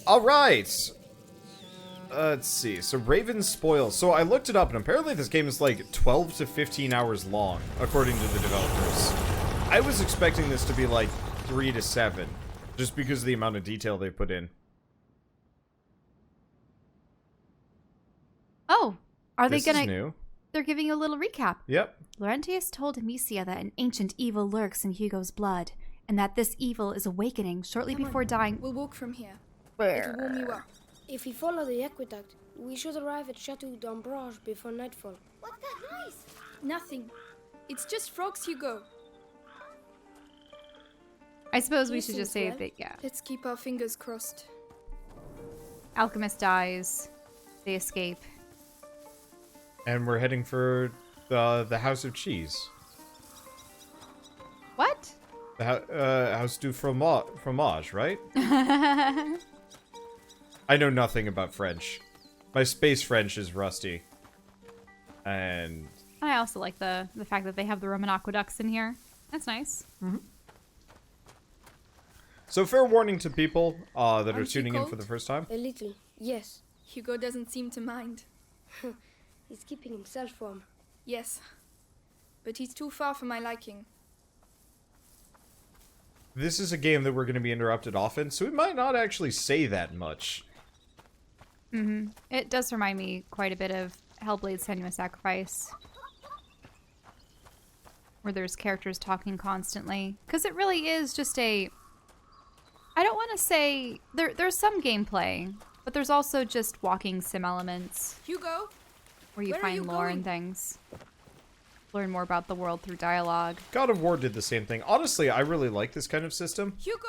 All right. Let's see. So Raven Spoils. So I looked it up, and apparently this game is like 12 to 15 hours long, according to the developers. I was expecting this to be like 3 to 7, just because of the amount of detail they put in. Oh, are they This gonna? is new. They're giving you a little recap. Yep. Laurentius told Amicia that an ancient evil lurks in Hugo's blood, and that this evil is awakening shortly before dying. We'll walk from here. Where? It'll warm you up. If we follow the aqueduct, we should arrive at Chateau d'Ambrage before nightfall. What's that noise? Nothing. It's just frogs, Hugo. I suppose we He should just seems say well. that, yeah. Let's keep our fingers crossed. Alchemist dies. They escape. And we're heading for the House of Cheese. What? The House du Fromage, right? I know nothing about French. My space French is rusty. And I also like the fact that they have the Roman aqueducts in here. That's nice. so fair warning to people that are Aren't you tuning in cold? for the first time. A little, yes. Hugo doesn't seem to mind. He's keeping himself warm. Yes. But he's too far for my liking. This is a game that we're going to be interrupted often, so we might not actually say that much. It does remind me quite a bit of Hellblade's Senua's Sacrifice, where there's characters talking constantly. Because it really is just a... I don't want to say... There's some gameplay, but there's also just walking sim elements Hugo! where you Where are find you lore going? and things. Learn more about the world through dialogue. God of War did the same thing. Honestly, I really like this kind of system. Hugo!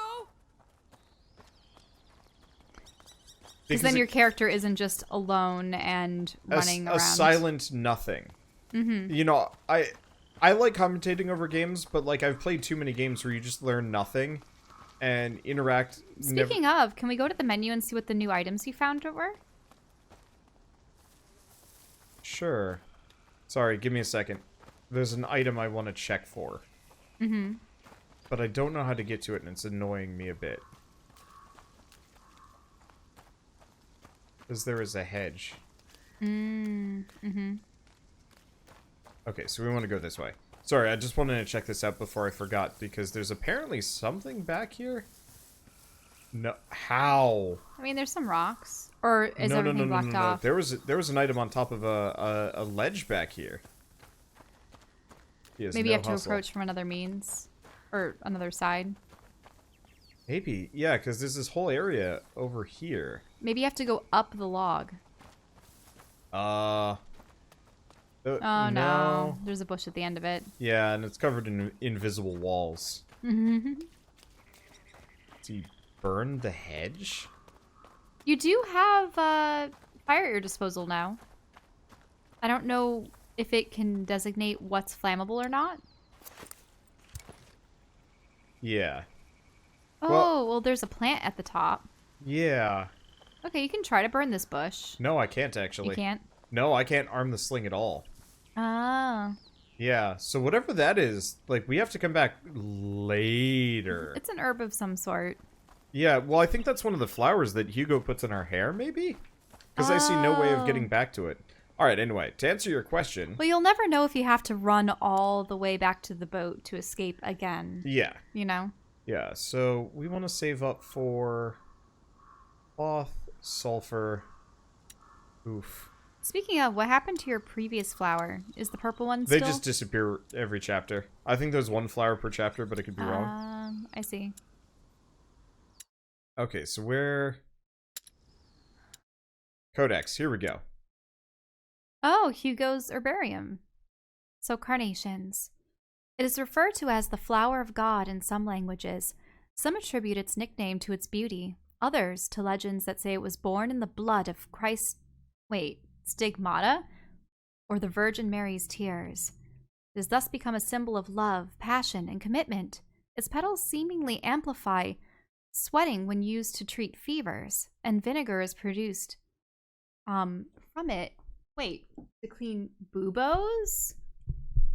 Because then your character isn't just alone and running around. A silent nothing. You know, I like commentating over games, but like I've played too many games where you just learn nothing and interact. Speaking of, can we go to the menu and see what the new items you found were? Sure. Sorry, give me a second. There's an item I want to check for. But I don't know how to get to it, and it's annoying me a bit. Because there is a hedge. Okay, so we want to go this way. Sorry, I just wanted to check this out before I forgot, because there's apparently something back here. No, how? I mean, there's some rocks. Or is everything blocked off? There was an item on top of a ledge back here. Maybe you have to approach from another means. Or another side. Maybe, yeah, because there's this whole area over here. Maybe you have to go up the log. Oh, no. There's a bush at the end of it. Yeah, and it's covered in invisible walls. Did he burn the hedge? You do have fire at your disposal now. I don't know if it can designate what's flammable or not. Yeah. Oh, well, there's a plant at the top. Yeah. Okay, you can try to burn this bush. No, I can't actually. You can't? No, I can't arm the sling at all. Ah. Yeah, so whatever that is, like, we have to come back later. It's an herb of some sort. Yeah, well, I think that's one of the flowers that Hugo puts in our hair, maybe? Because I see no way of getting back to it. Alright, anyway, to answer your question... Well, you'll never know if you have to run all the way back to the boat to escape again. Yeah. You know? Yeah, so we want to save up for... cloth, sulfur... Oof. Speaking of, what happened to your previous flower? Is the purple one still? They just disappear every chapter. I think there's one flower per chapter, but I could be wrong. I see. Okay, so where... Codex, here we go. Oh, Hugo's herbarium. So carnations. It is referred to as the flower of God in some languages. Some attribute its nickname to its beauty. Others to legends that say it was born in the blood of Christ's... Wait, stigmata? Or the Virgin Mary's tears. It has thus become a symbol of love, passion, and commitment. Its petals seemingly amplify sweating when used to treat fevers, and vinegar is produced from it. Wait, to clean buboes?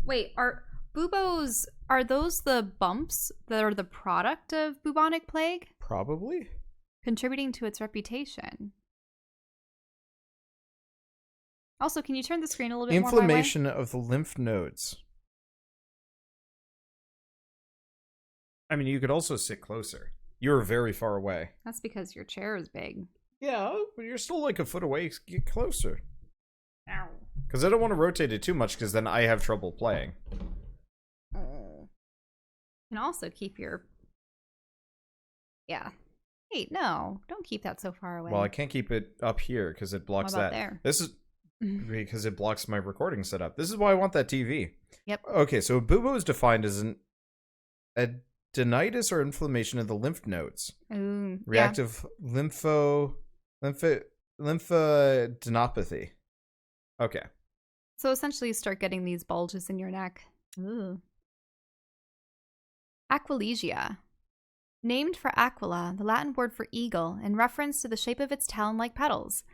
Wait, are buboes, are those the bumps that are the product of bubonic plague? Probably. contributing to its reputation. Also, can you turn the screen a little bit more my way? Inflammation of the lymph nodes. I mean, you could also sit closer. You're very far away. That's because your chair is big. Yeah, but you're still like a foot away. Get closer. Ow. Because I don't want to rotate it too much, because then I have trouble playing. You can also keep your... Yeah. Hey, no. Don't keep that so far away. Well, I can't keep it up here, because it blocks What about that. there? This is... because it blocks my recording setup. This is why I want that TV. Yep. Okay, so a bubo is defined as an adenitis or inflammation of the lymph nodes. Ooh, Reactive lymphadenopathy. Okay. So essentially you start getting these bulges in your neck. Ooh. Aquilegia. Named for aquila, the Latin word for eagle, in reference to the shape of its talon-like petals,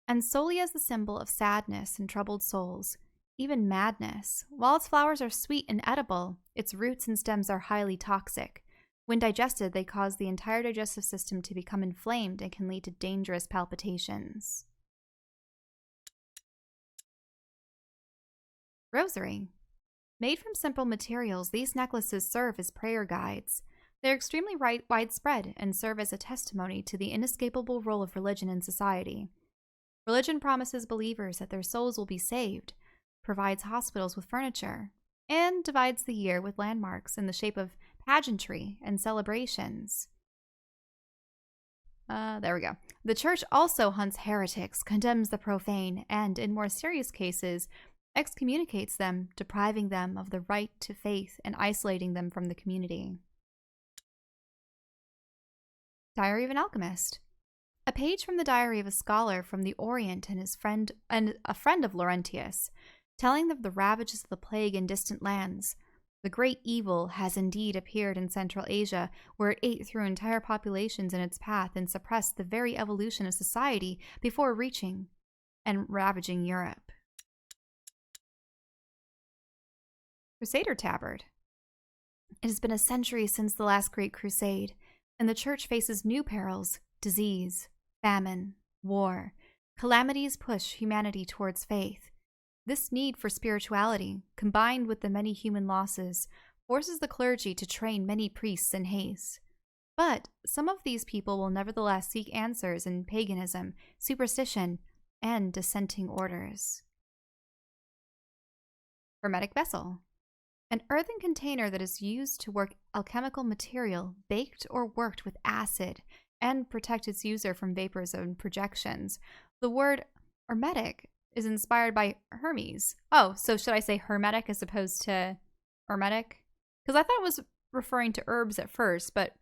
and solely as the symbol of sadness and troubled souls, even madness. While its flowers are sweet and edible, its roots and stems are highly toxic. When digested, they cause the entire digestive system to become inflamed and can lead to dangerous palpitations. Rosary. Made from simple materials, these necklaces serve as prayer guides. They're extremely widespread and serve as a testimony to the inescapable role of religion in society. Religion promises believers that their souls will be saved, provides hospitals with furniture, and divides the year with landmarks in the shape of pageantry and celebrations. There we go. The church also hunts heretics, condemns the profane, and, in more serious cases, excommunicates them, depriving them of the right to faith and isolating them from the community. Diary of an Alchemist. A page from the diary of a scholar from the Orient and a friend of Laurentius, telling of the ravages of the plague in distant lands. The great evil has indeed appeared in Central Asia, where it ate through entire populations in its path and suppressed the very evolution of society before reaching and ravaging Europe. Crusader Tabard. It has been a century since the last great crusade, and the church faces new perils, disease, famine, war. Calamities push humanity towards faith. This need for spirituality, combined with the many human losses, forces the clergy to train many priests in haste. But some of these people will nevertheless seek answers in paganism, superstition, and dissenting orders. Hermetic vessel. An earthen container that is used to work alchemical material baked or worked with acid and protect its user from vapors and projections. The word hermetic is inspired by Hermes. Oh, so should I say hermetic as opposed to hermetic? Because I thought it was referring to herbs at first, but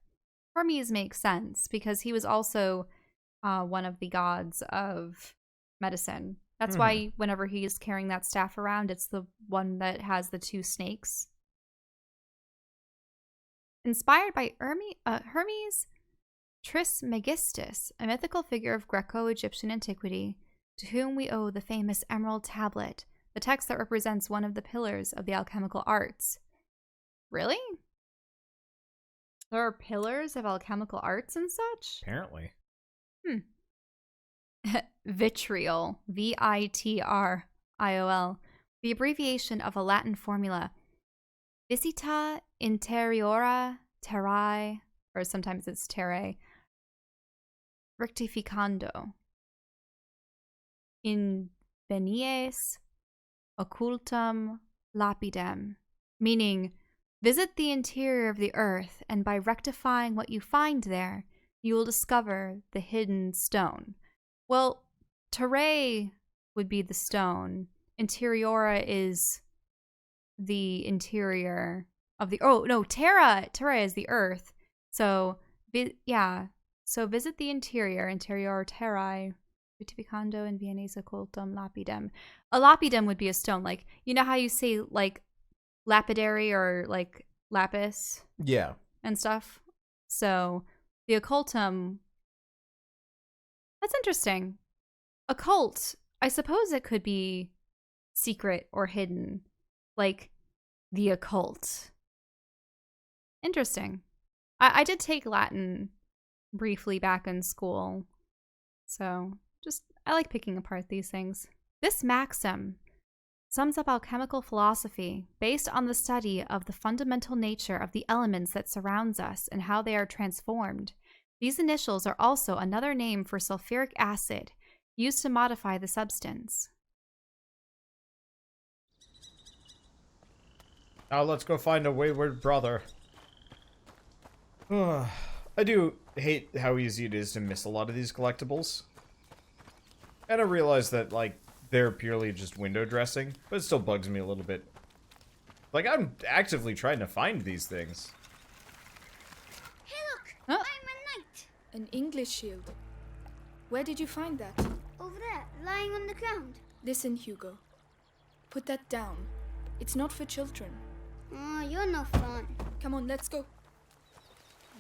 Hermes makes sense because he was also one of the gods of medicine. That's why whenever he's carrying that staff around, it's the one that has the two snakes. Inspired by Hermes Trismegistus, a mythical figure of Greco-Egyptian antiquity, to whom we owe the famous Emerald Tablet, the text that represents one of the pillars of the alchemical arts. Really? There are pillars of alchemical arts and such? Apparently. Vitriol, Vitriol, the abbreviation of a Latin formula, Visita interiora terrae, or sometimes it's terrae, rectificando, invenies occultum lapidem, meaning visit the interior of the earth, and by rectifying what you find there, you will discover the hidden stone. Well, terrae would be the stone. Interiora is the interior of the... Oh, no, terra is the earth. So, yeah. So visit the interior terrae, vitrificando in Viennese occultum lapidem. A lapidem would be a stone. Like, you know how you say, like, lapidary or, like, lapis? Yeah. And stuff? So, the occultum... That's interesting. Occult, I suppose it could be secret or hidden. Like, the occult. Interesting. I did take Latin briefly back in school. So, I like picking apart these things. This maxim sums up alchemical philosophy based on the study of the fundamental nature of the elements that surrounds us and how they are transformed. These initials are also another name for sulfuric acid, used to modify the substance. Now let's go find a wayward brother. I do hate how easy it is to miss a lot of these collectibles. And I realize that, like, they're purely just window dressing, but it still bugs me a little bit. Like, I'm actively trying to find these things. Hey, look! Huh? I'm a knight! An English shield. Where did you find that? Over there, lying on the ground. Listen, Hugo. Put that down. It's not for children. Oh, you're no fun. Come on, let's go.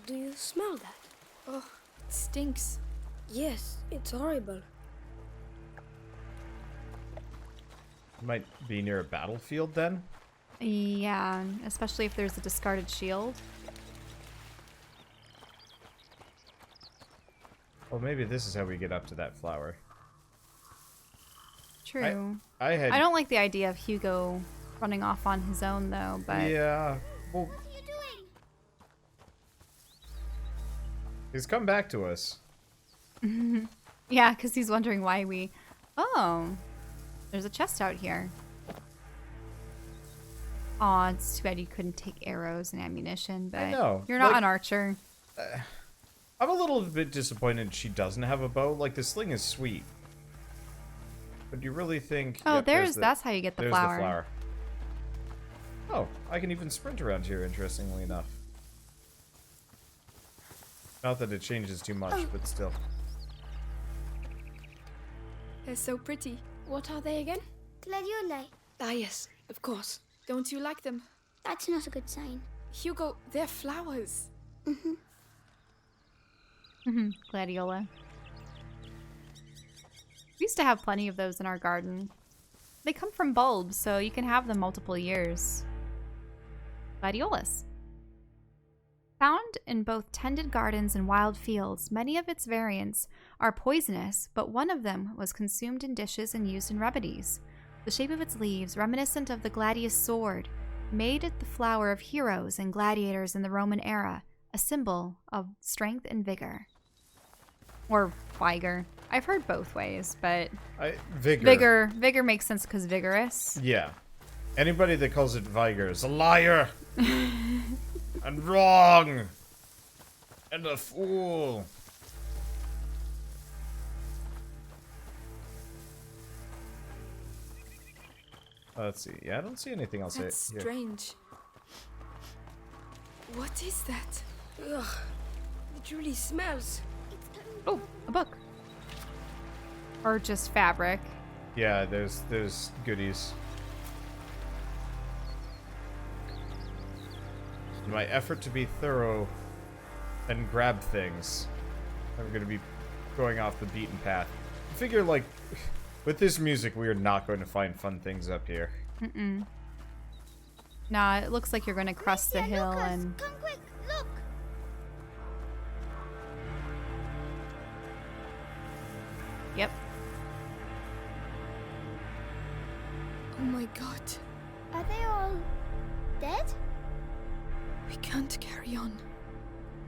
Do you smell that? Oh, it stinks. Yes, it's horrible. Might be near a battlefield then? Yeah, especially if there's a discarded shield. Well, maybe this is how we get up to that flower. True. I I don't like the idea of Hugo running off on his own, though, but... Yeah, well, What are you doing? he's come back to us. Yeah, because he's wondering why we... Oh, there's a chest out here. Aw, it's too bad you couldn't take arrows and ammunition, but know, you're not like- an archer. I'm a little bit disappointed she doesn't have a bow. Like, the sling is sweet. But you really think... Oh, Yep, that's how you get the there's flower. the flower. Oh, I can even sprint around here, interestingly enough. Not that it changes too much, but still. They're so pretty. What are they again? Gladioli. Ah, yes, of course. Don't you like them? That's not a good sign. Hugo, they're flowers. Gladiola. We used to have plenty of those in our garden. They come from bulbs, so you can have them multiple years. Gladiolas. Found in both tended gardens and wild fields, many of its variants are poisonous, but one of them was consumed in dishes and used in remedies. The shape of its leaves, reminiscent of the gladius sword, made it the flower of heroes and gladiators in the Roman era, a symbol of strength and vigor. Or vigor. I've heard both ways, but Vigor. vigor makes sense because vigorous. Yeah. Anybody that calls it vigor is a liar. And wrong. And a fool. Let's see. Yeah, I don't see anything else That's here. strange. What is that? Ugh, it really smells. Oh, a book. Or just fabric. Yeah, there's goodies. In my effort to be thorough and grab things, I'm going to be going off the beaten path. I figure, like, with this music, we are not going to find fun things up here. Mm-mm. Nah, it looks like you're going to crest the Amicia, hill Lucas, and... come quick, look. Yep. Oh my god. Are they all dead? We can't carry on.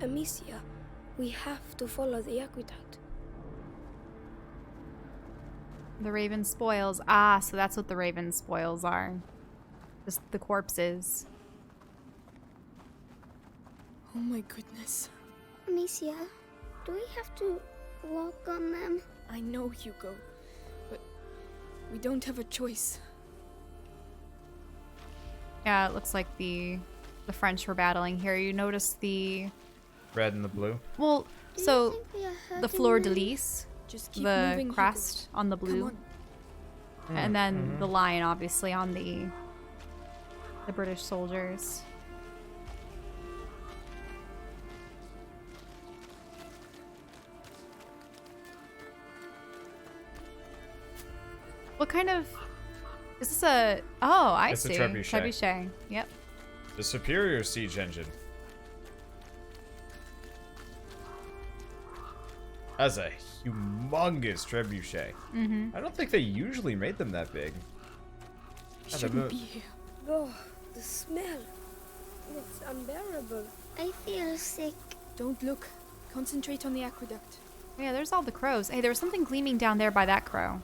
Amicia, we have to follow the aqueduct. The raven spoils. Ah, so that's what the raven spoils are. Just the corpses. Oh my goodness. Amicia, do we have to walk on them? I know, Hugo, but we don't have a choice. Yeah, it looks like the French were battling here. You notice the... Red and the blue. Well, Do you so think we are the hurting fleur them? de lis, Just keep the moving, crest on the Hugo. blue, Come on. and then the lion obviously on the British soldiers. What kind of... Is this a... Oh, I It's a see. trebuchet. Trebuchet. Yep. The superior siege engine. That's a humongous trebuchet. I don't think they usually made them that big. Shouldn't be here. Oh, the smell. It's unbearable. I feel sick. Don't look. Concentrate on the aqueduct. Yeah, there's all the crows. Hey, there was something gleaming down there by that crow.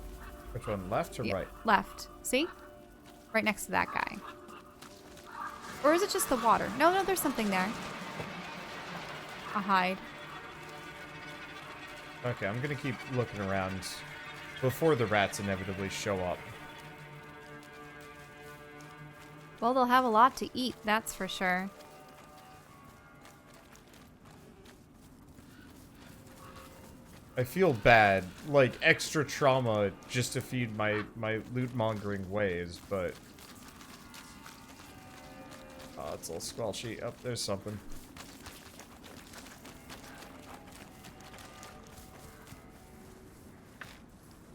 Which one, left or Yeah, right? left. See? Right next to that guy. Or is it just the water? No, there's something there. A hide. Okay, I'm gonna keep looking around before the rats inevitably show up. Well, they'll have a lot to eat, that's for sure. I feel bad, like extra trauma just to feed my loot mongering ways, but oh, it's all squelchy. Oh, there's something.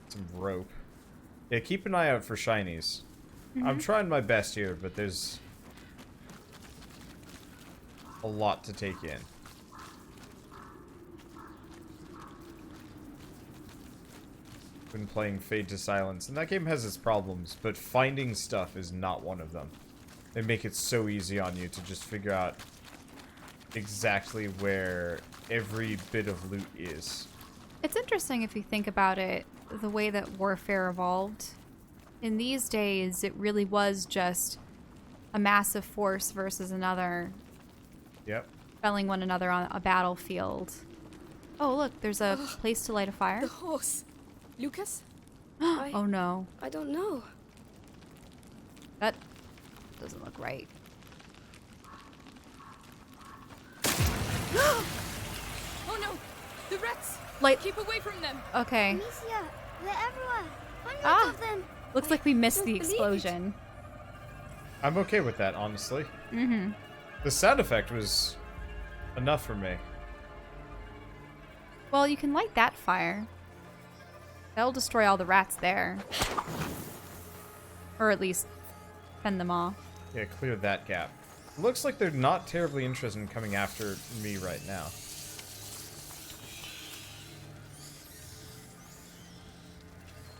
Some rope. Yeah, keep an eye out for shinies. I'm trying my best here, but there's a lot to take in. Been playing Fade to Silence, and that game has its problems, but finding stuff is not one of them. They make it so easy on you to just figure out exactly where every bit of loot is. It's interesting if you think about it, the way that warfare evolved. In these days, it really was just a massive force versus another, Yep. felling one another on a battlefield. Oh, look, there's a place to light a fire. The horse. Lucas? Oh no, I don't know. that doesn't look right. Oh no! The rats! Light. Keep away from them! Okay, Amicia, they're everywhere. Hundreds Ah. of them. looks like we missed Don't the believe it. explosion. I'm okay with that, honestly. Mm-hmm. The sound effect was enough for me. Well, you can light that fire. That'll destroy all the rats there. Or at least fend them off. Yeah, clear that gap. Looks like they're not terribly interested in coming after me right now.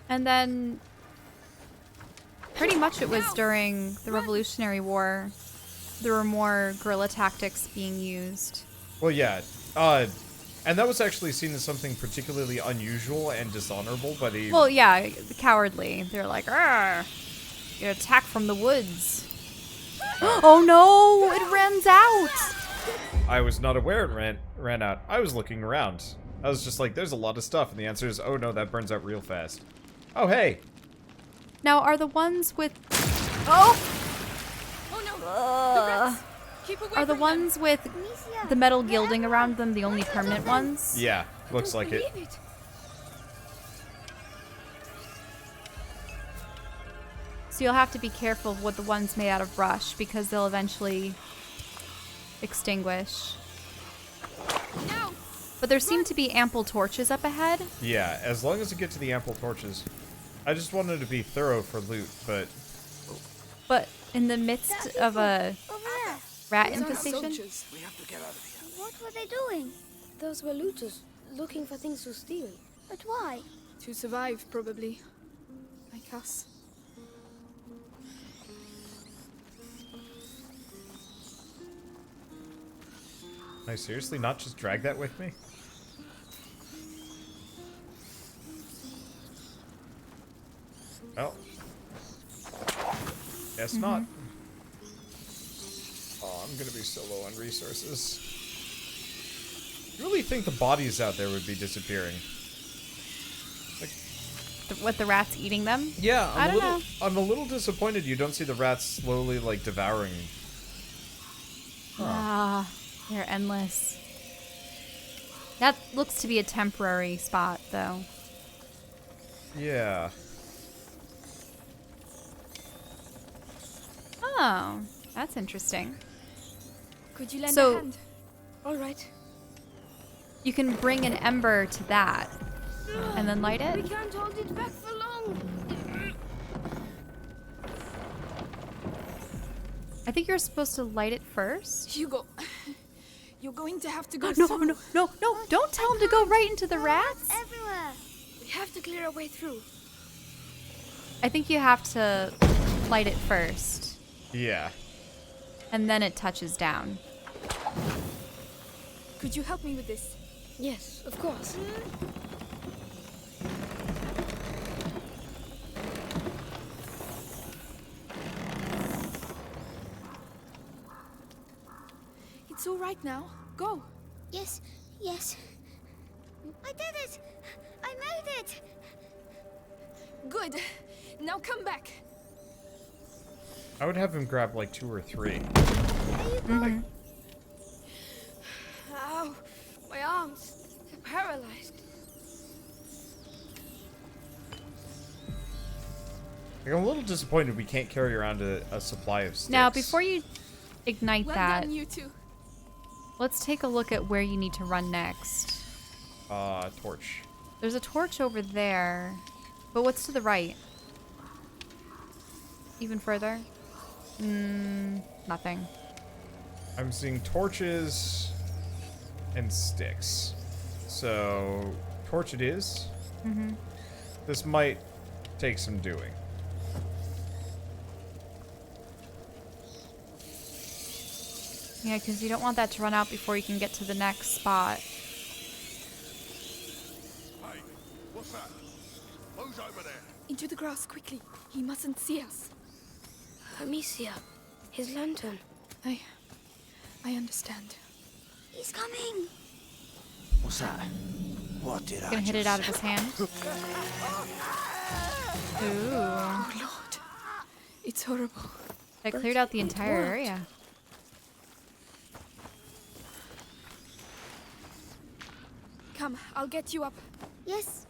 And then pretty much it was during the Revolutionary War. There were more guerrilla tactics being used. Well, yeah. And that was actually seen as something particularly unusual and dishonorable by the... Well, yeah, cowardly. They're like, "Arr, you attack from the woods." Oh no, it runs out. I was not aware it ran out. I was looking around. I was just like, there's a lot of stuff, and the answer is, oh no, that burns out real fast. Oh, hey! Now, are the ones with... Oh! Oh no! The rats! Keep away Are the from ones with Amicia, the metal they're gilding everywhere. around them the only permanent ones? Yeah, looks like it. Believe it. So you'll have to be careful with the ones made out of brush because they'll eventually extinguish. Now! But there seem to be ample torches up ahead. Yeah, as long as you get to the ample torches. I just wanted to be thorough for loot, but... But in the midst of a Over there. rat These aren't infestation? soldiers. What were they doing? Those were looters looking for things to steal. But why? To survive, probably. Like us. Can I seriously not just drag that with me? Oh. Guess not. Oh, I'm gonna be so low on resources. You really think the bodies out there would be disappearing? With the rats eating them? Yeah, I don't know. I'm a little disappointed you don't see the rats slowly, like, devouring. Ah, they're endless. That looks to be a temporary spot, though. Yeah. Oh, that's interesting. Could you lend So- a hand? All right. You can bring an ember to that and then light We it. can't hold it back for long. I think you're supposed to light it first. Hugo, You're going to have to go No, through. no, no, no. Don't tell him to go right into the rats. Everywhere. We have to clear our way through. I think you have to light it first. Yeah. And then it touches down. Could you help me with this? Yes, of course. It's all right now. Go. Yes, yes. I did it! I made it! Good. Now come back. I would have him grab like 2 or 3. Are you going? Ow, my arms. They're paralyzed. Like, I'm a little disappointed we can't carry around a supply of sticks. Now, before you ignite Well that, done, you two. let's take a look at where you need to run next. Torch. There's a torch over there. But what's to the right? Even further? Nothing. I'm seeing torches and sticks. So, torch it is. Mm-hmm. This might take some doing. Yeah, because you don't want that to run out before you can get to the next spot. Hey, what's that? Who's over there? Into the grass quickly. He mustn't see us. Amicia, his lantern. I understand. He's coming. What's that? What did Gonna hit it out of his hand. Ooh. Oh Lord, it's horrible. That cleared out the It entire worked. area. Come, I'll get you up. Yes.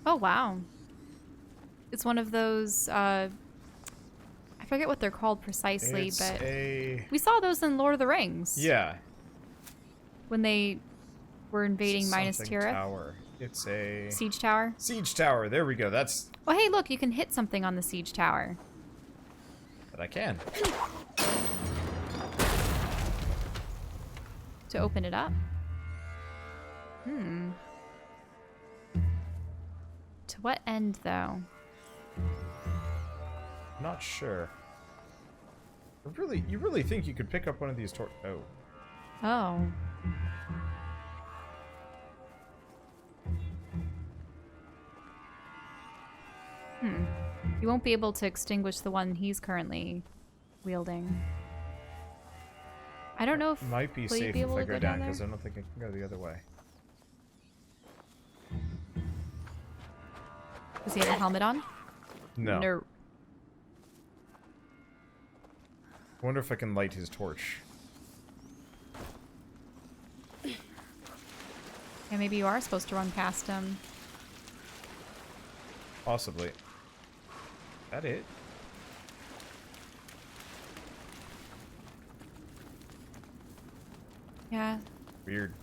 Oh, wow. It's one of those, I forget what they're called precisely, It's but a... we saw those in Lord of the Rings. Yeah. When they were invading Minas Something Tirith. Tower. It's a... Siege tower. Siege tower. There we go. That's... Oh, hey, look, you can hit something on the siege tower. That I can. To open it up. To what end, though? Not sure. You really think you could pick up one of these Oh. Oh. You won't be able to extinguish the one he's currently wielding. I don't know if Might be will you safe be if able I to go go down, there? because I don't think I can go the other way. Does he have a helmet on? No. No. I wonder if I can light his torch. Yeah, maybe you are supposed to run past him. Possibly. That it? Yeah. Weird.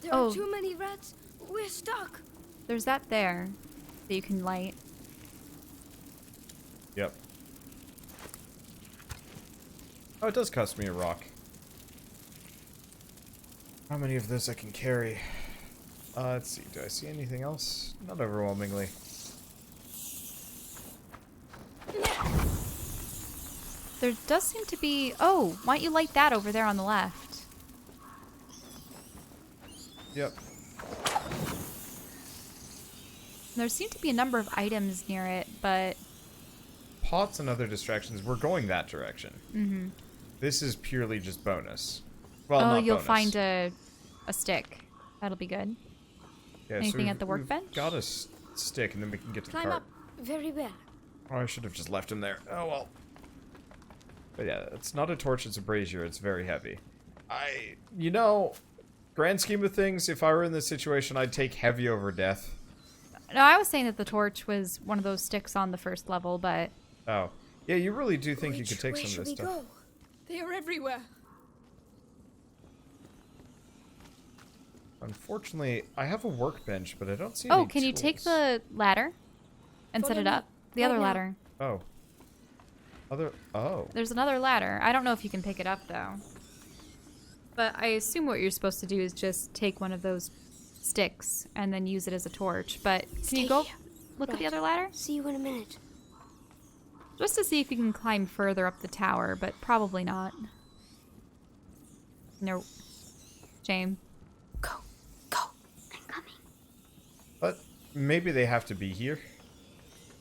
There Oh. are too many rats. We're stuck. There's that there that you can light. Yep. Oh, it does cost me a rock. How many of this I can carry? Let's see. Do I see anything else? Not overwhelmingly. There does seem to be... Oh, why don't you light that over there on the left? Yep. There seem to be a number of items near it, but... Pots and other distractions. We're going that direction. Mm-hmm. This is purely just bonus. Well, oh, not you'll bonus. find a stick. That'll be good. Yeah, anything we've- at the workbench? We've got a stick, and then we can get to the Climb cart. up. Very well. Oh, I should have just left him there. Oh, well. But yeah, it's not a torch, it's a brazier. It's very heavy. You know, grand scheme of things, if I were in this situation, I'd take heavy over death. No, I was saying that the torch was one of those sticks on the first level, but... Oh. Yeah, you really do think you Which could take way some should of this we stuff. go? They are everywhere. Unfortunately, I have a workbench, but I don't see Oh, any can you take tools. the ladder and set Follow it me. up? The Right other now. ladder. Oh. Oh. There's another ladder. I don't know if you can pick it up, though. But I assume what you're supposed to do is just take one of those sticks and then use it as a torch. But can you go look at the other ladder? See you in a minute. Just to see if you can climb further up the tower, but probably not. No. Shame. Go. I'm coming. But maybe they have to be here.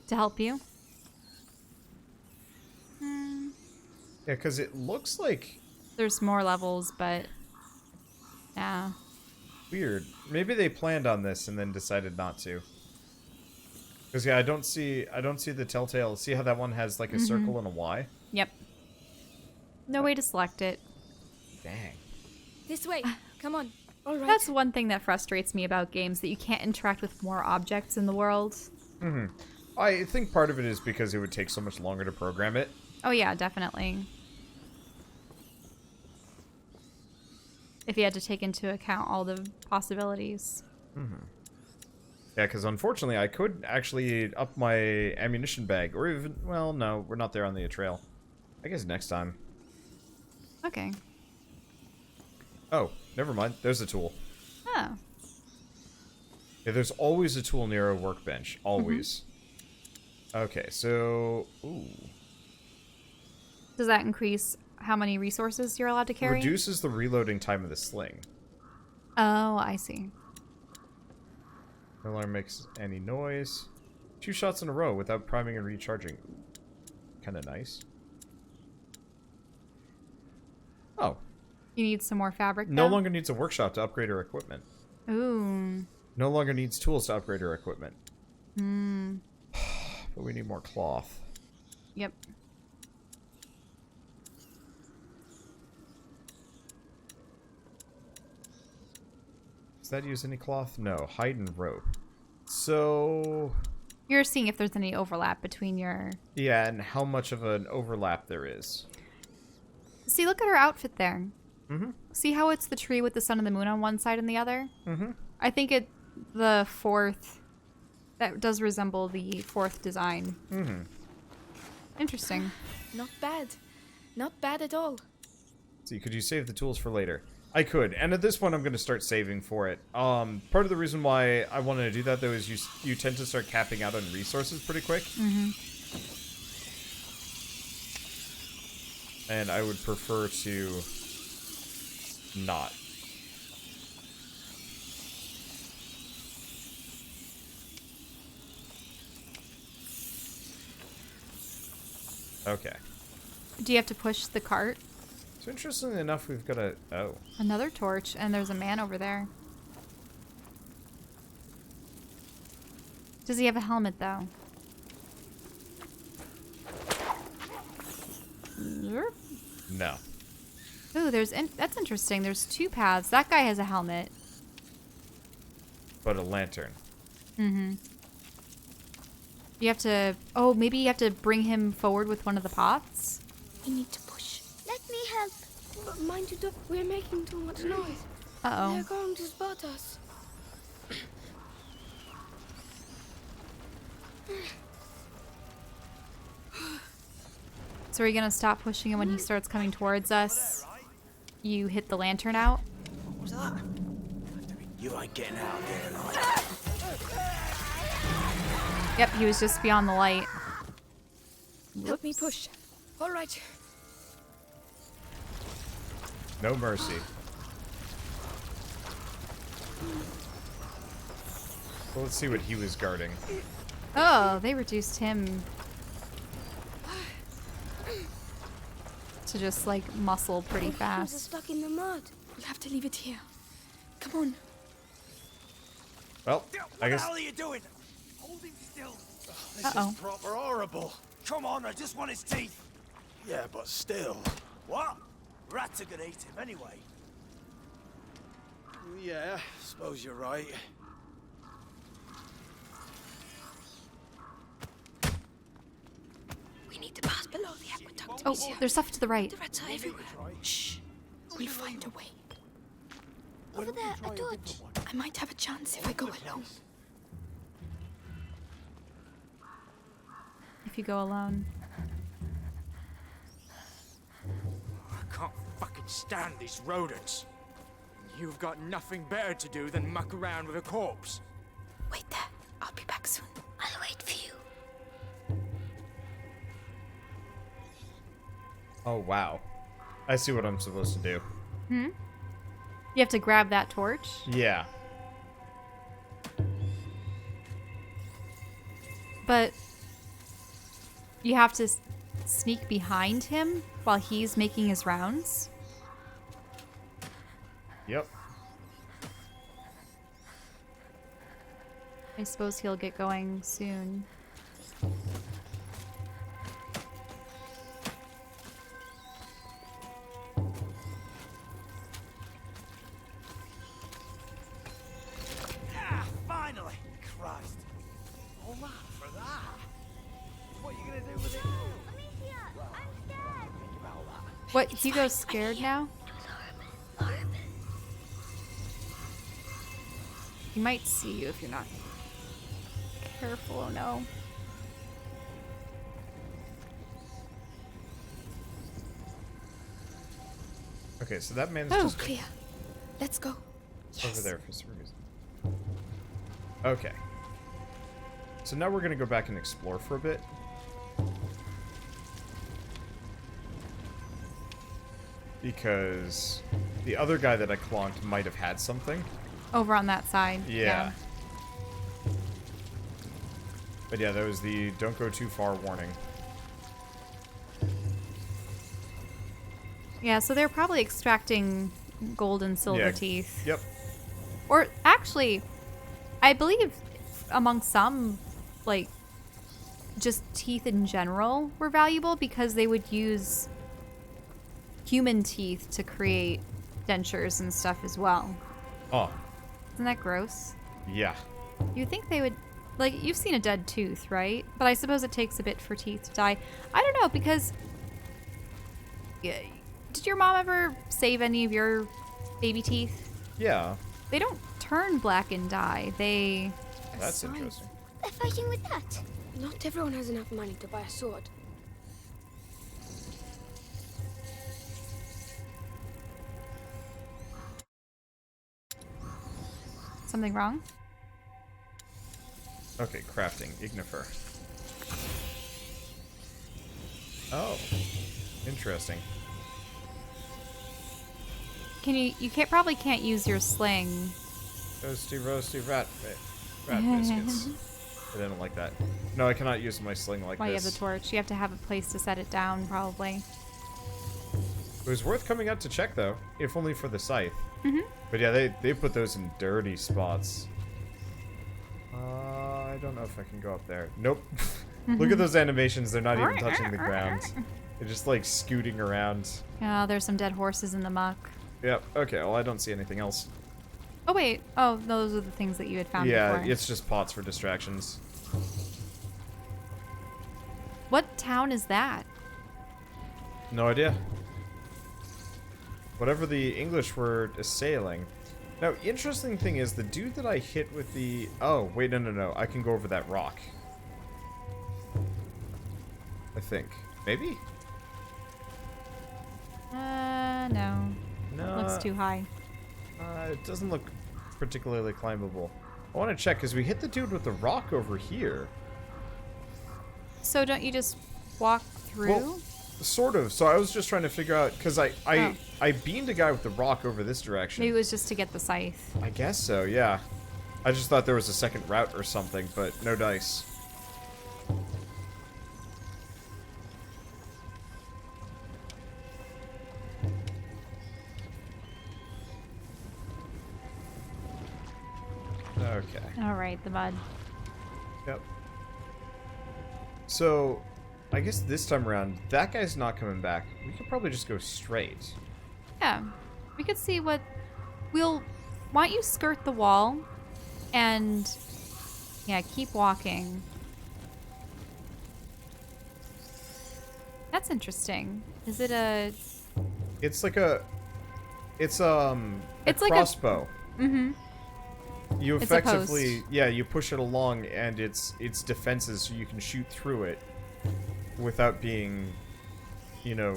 To help you? Yeah, because it looks like... There's more levels, but... Yeah. Weird. Maybe they planned on this and then decided not to. Because yeah, I don't see the telltale. See how that one has like a circle and a Y? Yep. No way to select it. Dang. This way. Come on. All right. That's one thing that frustrates me about games, that you can't interact with more objects in the world. I think part of it is because it would take so much longer to program it. Oh yeah, definitely. If you had to take into account all the possibilities. Yeah, because unfortunately I could actually up my ammunition bag. Or even, well, no, we're not there on the trail. I guess next time. Okay. Oh, never mind. There's a tool. Oh. Yeah, there's always a tool near a workbench. Always. Okay, so... Ooh. Does that increase how many resources you're allowed to carry? Reduces the reloading time of the sling. Oh, I see. No longer makes any noise. 2 shots in a row without priming and recharging. Kind of nice. Oh. You need some more fabric, No though? longer needs a workshop to upgrade her equipment. Ooh. No longer needs tools to upgrade her equipment. But we need more cloth. Yep. Does that use any cloth? No. Hide and rope. So... You're seeing if there's any overlap between your... Yeah, and how much of an overlap there is. See, look at her outfit there. See how it's the tree with the sun and the moon on one side and the other? I think the fourth... That does resemble the fourth design. Interesting. Not bad. Not bad at all. See, could you save the tools for later? I could, and at this point I'm going to start saving for it. Part of the reason why I wanted to do that, though, is you tend to start capping out on resources pretty quick. And I would prefer to not. Okay. Do you have to push the cart? So interestingly enough, we've got a... Oh. Another torch, and there's a man over there. Does he have a helmet, though? No. Ooh, that's interesting. There's 2 paths. That guy has a helmet. But a lantern. You have to... Oh, maybe you have to bring him forward with one of the pots? We need to push. Let me help. But mind you, we're making too much noise. Uh-oh. They're going to spot us. So are you going to stop pushing him when he starts coming towards us? You hit the lantern out? What was that? You ain't getting out of there alive. Yep, he was just beyond the light. Help me push. All right. No mercy. Well, let's see what he was guarding. Oh, they reduced him to just, like, muscle pretty Our hands are fast. stuck in the mud. We'll have to leave it here. Come on. Well, I guess... What the hell are you doing? Hold him still. This Uh-oh. is proper horrible. Come on, I just want his teeth. Yeah, but still. What? Rats are gonna eat him anyway. Yeah, suppose you're right. We need to pass below the aqueduct. Oh, there's stuff to the right. The rats are everywhere. Shh. We'll find a way. Over there, a torch. I might have a chance if I go alone. If you go alone. can't fucking stand these rodents. You've got nothing better to do than muck around with a corpse. Wait there. I'll be back soon. I'll wait for you. Oh, wow. I see what I'm supposed to do. You have to grab that torch. Yeah. But you have to sneak behind him while he's making his rounds. Yep. I suppose he'll get going soon. Ah, finally! Christ. All that for that? What are you gonna do with it? Amicia, I'm scared. Think about that. What, Hugo's scared now? He might see you if you're not careful. Oh no. Okay, so that man's Oh, just clear. Let's go. over there for some reason. Okay. So now we're gonna go back and explore for a bit. Because the other guy that I clonked might have had something. Over on that side. Yeah. But yeah, that was the don't go too far warning. Yeah, so they're probably extracting gold and silver Yeah. teeth. Yep. Or actually, I believe among some, like, just teeth in general were valuable because they would use human teeth to create dentures and stuff as well. Oh, Isn't that gross? yeah. You think they would, like, you've seen a dead tooth, right? But I suppose it takes a bit for teeth to die. I don't know, because yeah, did your mom ever save any of your baby teeth? Yeah. They don't turn black and die. They... That's Sign. interesting. They're fighting with that. Not everyone has enough money to buy a sword. Something wrong? Okay, crafting. Ignifer. Oh. Interesting. Can you can't probably can't use your sling. Roasty, roasty, rat biscuits. I don't like that. No, I cannot use my sling like While you have this. the torch. You have to have a place to set it down, probably. It was worth coming out to check, though, if only for the scythe. Mm-hmm. But yeah, they put those in dirty spots. I don't know if I can go up there. Nope. Look at those animations. They're not even touching the ground. They're just, like, scooting around. Yeah, there's some dead horses in the muck. Yep. Okay, well, I don't see anything else. Oh, wait. Oh, those are the things that you had found Yeah, before. it's just pots for distractions. What town is that? No idea. Whatever the English were assailing. Now, interesting thing is, the dude that I hit with the... Oh, wait, no. I can go over that rock. I think. Maybe? No. No. Looks too high. It doesn't look particularly climbable. I want to check, because we hit the dude with the rock over here. So don't you just walk through? Well, sort of. So I was just trying to figure out, because I beamed a guy with the rock over this direction. Maybe it was just to get the scythe. I guess so, yeah. I just thought there was a second route or something, but no dice. Okay. All right, the mud. Yep. So, I guess this time around, that guy's not coming back. We could probably just go straight. Yeah, we could see what we'll. Why don't you skirt the wall, and yeah, keep walking. That's interesting. Is it a? It's like a... It's like a crossbow. Mm-hmm. You It's a effectively, post. yeah, you push it along, and it's defenses, so you can shoot through it without being, you know.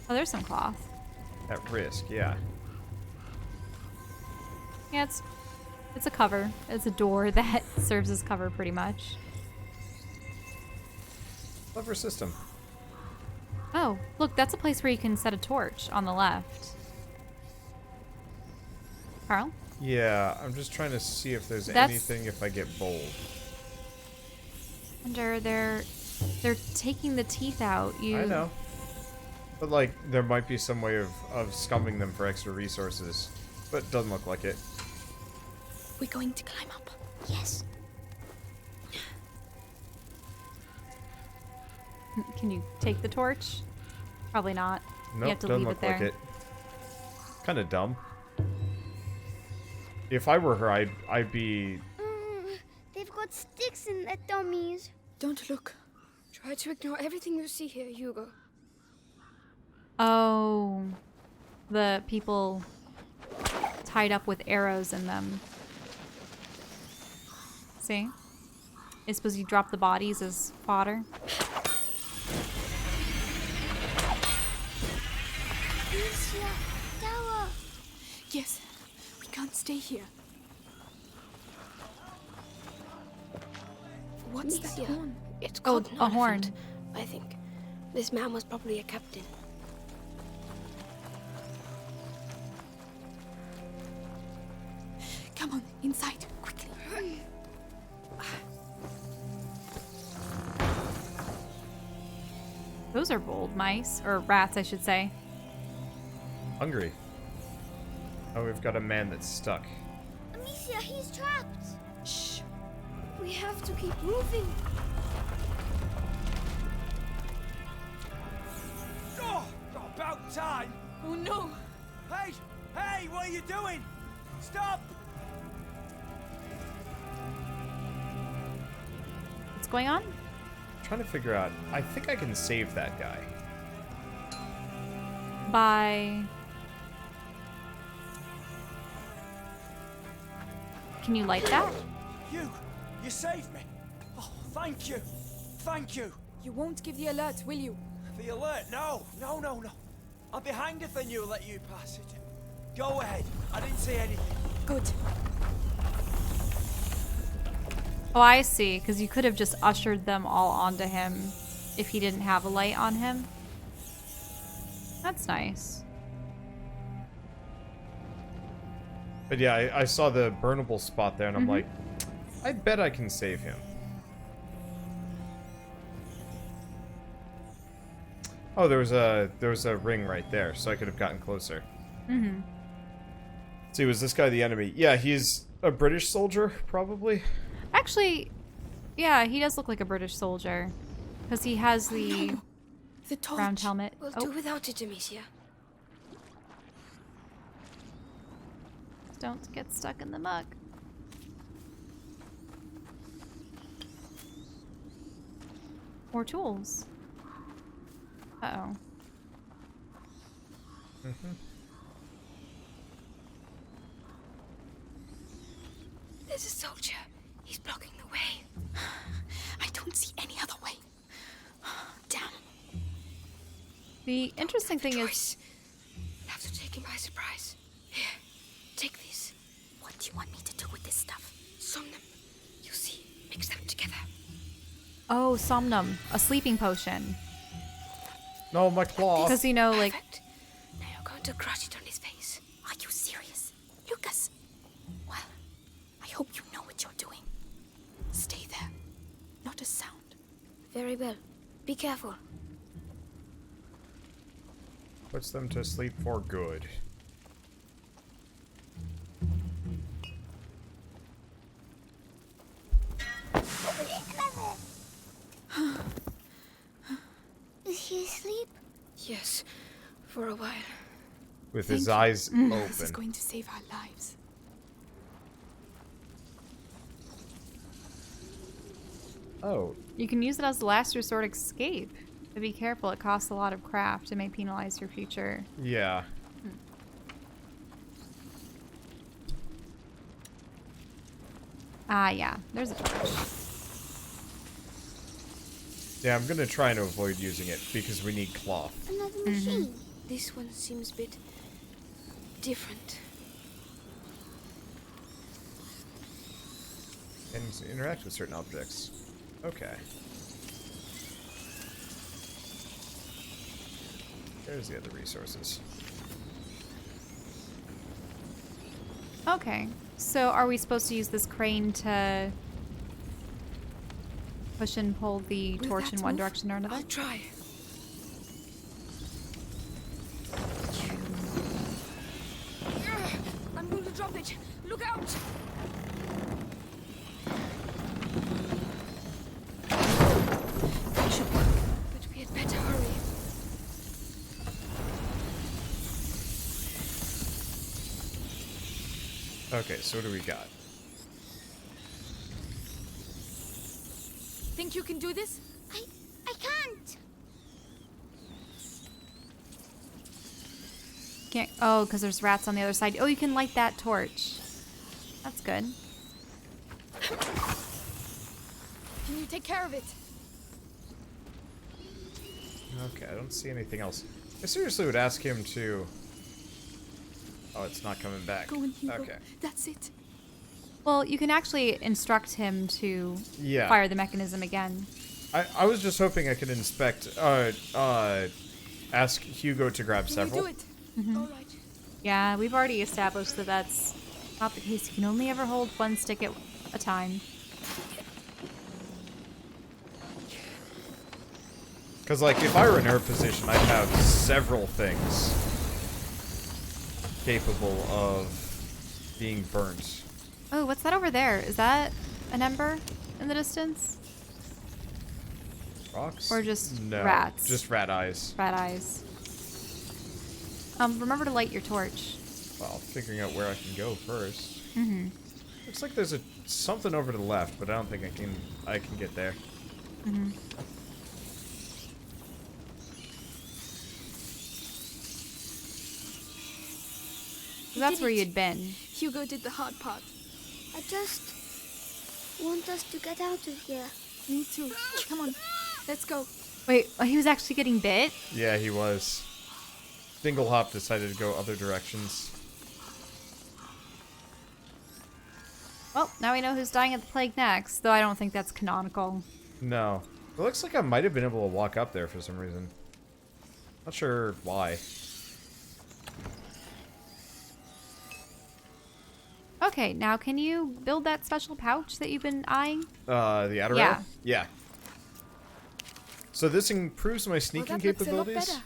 Oh, there's some cloth. At risk, yeah. Yeah, it's a cover. It's a door that serves as cover pretty much. Clever system. Oh, look, that's a place where you can set a torch on the left. Carl? Yeah, I'm just trying to see if there's That's- anything if I get bold. Wonder they're taking the teeth out. I know. But, like, there might be some way of scumming them for extra resources. But it doesn't look like it. We're going to climb up. Yes. Can you take the torch? Probably not. Nope, you have to doesn't leave look it there. like it. Kind of dumb. If I were her, I'd be... They've got sticks in their dummies. Don't look. Try to ignore everything you see here, Hugo. Oh, the people tied up with arrows in them. See? I suppose you drop the bodies as fodder. Amicia, tower. Yes, we can't stay here. What's that Amicia. horn? It's Oh, called an a horn. elephant, I think. This man was probably a captain. Come on, inside, quickly. Those are bold mice. Or rats, I should say. hungry. Oh, we've got a man that's stuck. Amicia, he's trapped. Shh. We have to keep moving. Oh, about time. Oh no. Hey, hey, what are you doing? Stop! What's going on? Trying to figure out. I think I can save that guy. By... Can you light that? You saved me. Oh, thank you. Thank you. You won't give the alert, will you? The alert, no. I'll be hanged if I knew I'd let you pass it. Go ahead. I didn't say anything. Good. Oh, I see. Because you could have just ushered them all onto him if he didn't have a light on him. That's nice. But yeah, I saw the burnable spot there, and I'm like, I bet I can save him. Oh, there was a ring right there, so I could have gotten closer. Mm-hmm. See, was this guy the enemy? Yeah, he's a British soldier, probably. Actually, yeah, he does look like a British soldier. Because he has the The torch. round helmet. We'll Oh, do without it, Amicia. don't get stuck in the muck. More tools. Uh-oh. There's a soldier. He's blocking the way. I don't see any other way. Damn. The interesting thing is... Choice. We'll have to take him by surprise. Here, take this. What do you want me to do with this stuff? Somnum. You see, mix them together. Oh, Somnum. A sleeping potion. No, my claw. Because, you know, like... Perfect. Now you're going to crush it on his face. Are you serious? Lucas? Well, I hope you know what you're doing. Stay there. Not a sound. Very well. Be careful. Puts them to sleep for good. Is he asleep? Yes, for a while. With Thank his you. eyes This is open. going to save our lives. Oh, You can use it as the last resort escape. But be careful, it costs a lot of craft. It may penalize your future. yeah. Ah, yeah. There's a torch. Yeah, I'm gonna try and avoid using it because we need cloth. Another machine. This one seems a bit different. And interact with certain objects. Okay. There's the other resources. Okay. So are we supposed to use this crane to push and pull the Will torch that in one move? direction or another? I'll try. I'm going to drop it. Look out! That should work, but we had better hurry. Okay, so what do we got? Think you can do this? I can't. Can't. Oh, because there's rats on the other side. Oh, you can light that torch. That's good. Can you take care of it? Okay, I don't see anything else. I seriously would ask him to... Oh, it's not coming back. Go in, Hugo. Okay. That's it. Well, you can actually instruct him to Yeah. fire the mechanism again. I was just hoping I could ask Hugo to grab Can several. you do it? All right. Yeah, we've already established that that's not the case. You can only ever hold one stick at a time. Because, like, if I were in her position, I'd have several things capable of being burnt. Oh, what's that over there? Is that an ember in the distance? Rocks? Or just no, rats? Just rat eyes. Rat eyes. Remember to light your torch. Well, figuring out where I can go first. Mm-hmm. Looks like there's something over to the left, but I don't think I can get there. Mm-hmm. So that's did where it. you'd been. Hugo did the hard part. I just want us to get out of here. Me too. Come on. Let's go. Wait, he was actually getting bit? Yeah, he was. Dinglehop decided to go other directions. Well, now we know who's dying of the plague next, though I don't think that's canonical. No. It looks like I might have been able to walk up there for some reason. Not sure why. Okay, now can you build that special pouch that you've been eyeing? The outer Yeah. rail? Yeah. So this improves my sneaking that looks a lot capabilities. better.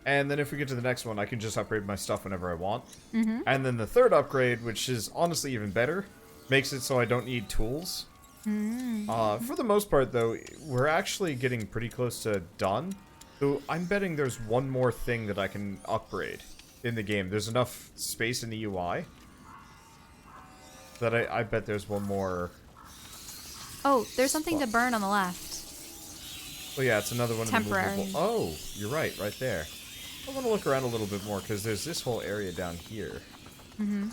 And then if we get to the next one, I can just upgrade my stuff whenever I want. Mm-hmm. And then the third upgrade, which is honestly even better, makes it so I don't need tools. For the most part, though, we're actually getting pretty close to done. So I'm betting there's one more thing that I can upgrade in the game. There's enough space in the UI that I bet there's one more. Oh, there's something to burn on the left. Well, yeah, it's another one Temporary. of the movable. Oh, you're right there. I want to look around a little bit more because there's this whole area down here. Mm-hmm.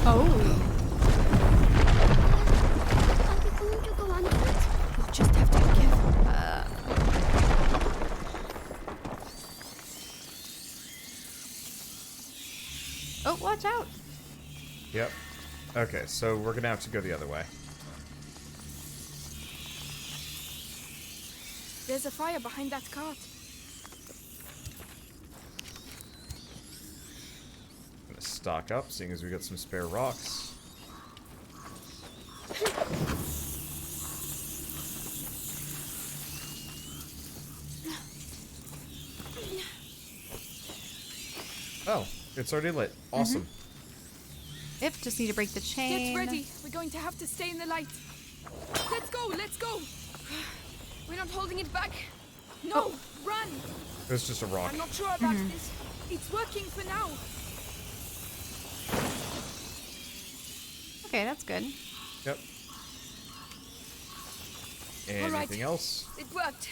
Oh. Are we going to go under it? We'll just have to be careful. Oh, watch out. Yep. Okay, so we're gonna have to go the other way. There's a fire behind that cart. Gonna stock up, seeing as we got some spare rocks. Oh, it's already lit. Awesome. Yep, just need to break the chain. Get ready. We're going to have to stay in the light. Let's go. Let's go. We're not holding it back. No, run. It's just a rock. I'm not sure about this. It's working for now. Okay, that's good. Yep. All right. Anything else? It worked.